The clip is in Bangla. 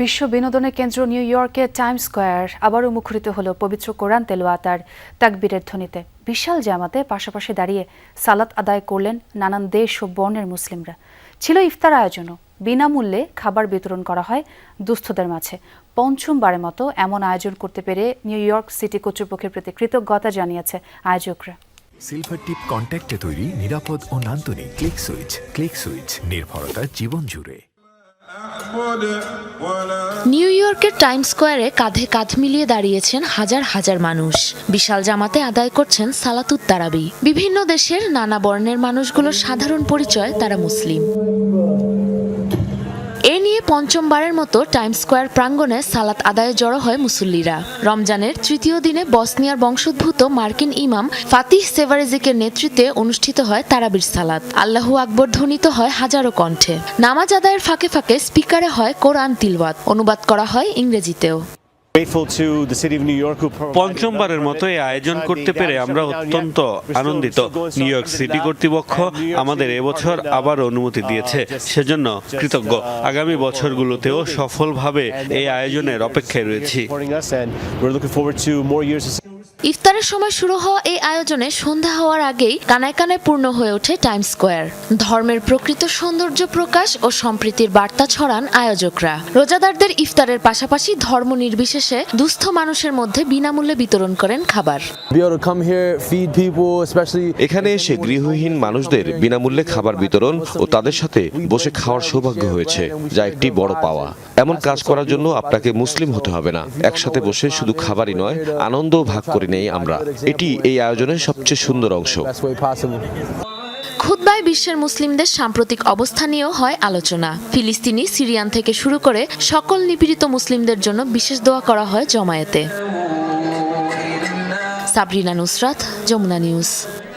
বিশ্ব বিনোদনের কেন্দ্র নিউ ইয়র্কের টাইমস স্কয়ার আবারও মুখরিত হলো পবিত্র কোরআন তেলাওয়াত আর তাকবীরের ধ্বনিতে। বিশাল জামাতে পাশাপাশি দাঁড়িয়ে সালাত আদায় করলেন নানান দেশ ও বর্ণের মুসলিমরা। ছিল ইফতার আয়োজনও, বিনামূল্যে খাবার বিতরণ করা হয় দুস্থদের মাঝে। পঞ্চমবারের মতো এমন আয়োজন করতে পেরে নিউ ইয়র্ক সিটি কর্তৃপক্ষের প্রতি কৃতজ্ঞতা জানিয়েছে আয়োজকরা। সিলভার টিপ কন্ট্যাক্টে তৈরি নিরাপদ ও নান্দনিক ক্লিক সুইচ নির্ভরতা জীবন জুড়ে। নিউ ইয়র্কের টাইমস স্কয়ারে কাঁধে কাঁধ মিলিয়ে দাঁড়িয়েছেন হাজার হাজার মানুষ। বিশাল জামাতে আদায় করছেন সালাতুত তারাবি। বিভিন্ন দেশের নানা বর্ণের মানুষগুলোর সাধারণ পরিচয় তারা মুসলিম। এ নিয়ে পঞ্চমবারের মতো টাইমস স্কয়ার প্রাঙ্গণে সালাত আদায়ে জড়ো হয় মুসল্লিরা। রমজানের তৃতীয় দিনে বসনিয়ার বংশোদ্ভূত মার্কিন ইমাম ফাতিহ সেভারেজিকের নেতৃত্বে অনুষ্ঠিত হয় তারাবির সালাত। আল্লাহু আকবর ধ্বনিত হয় হাজারো কণ্ঠে। নামাজ আদায়ের ফাঁকে ফাঁকে স্পিকারে হয় কোরআন তিলাওয়াত, অনুবাদ করা হয় ইংরেজিতেও। পঞ্চমবারের মতো এই আয়োজন করতে পেরে আমরা অত্যন্ত আনন্দিত। নিউ ইয়র্ক সিটি কর্তৃপক্ষ আমাদের এবছর আবার অনুমতি দিয়েছে, সেজন্য কৃতজ্ঞ। আগামী বছরগুলোতেও সফলভাবে এই আয়োজনের অপেক্ষায় রয়েছি। ইফতারের সময় শুরু হওয়া এই আয়োজনে সন্ধ্যা হওয়ার আগেই কানায় কানায় পূর্ণ হয়ে ওঠে টাইমস স্কয়ার। ধর্মের প্রকৃত সৌন্দর্য প্রকাশ ও সম্প্রীতির বার্তা ছড়ান আয়োজকরা। রোজাদারদের ইফতারের পাশাপাশি ধর্ম নির্বিশেষে দুস্থ মানুষের মধ্যে বিনামূল্যে বিতরণ করেন খাবার। এখানে এসে গৃহহীন মানুষদের বিনামূল্যে খাবার বিতরণ ও তাদের সাথে বসে খাওয়ার সৌভাগ্য হয়েছে, যা একটি বড় পাওয়া। এমন কাজ করার জন্য আপনাকে মুসলিম হতে হবে না। একসাথে বসে শুধু খাবারই নয়, আনন্দও ভাগ করে নেই আমরা। এটি এই আয়োজনের সবচেয়ে সুন্দর অংশ। খুতবায় বিশ্বের মুসলিমদের সাম্প্রতিক অবস্থা নিয়েও হয় আলোচনা। ফিলিস্তিনি, সিরিয়ান থেকে শুরু করে সকল নিপীড়িত মুসলিমদের জন্য বিশেষ দোয়া করা হয় জমায়েতে। সাবরিনা নুসরাত, যমুনা নিউজ।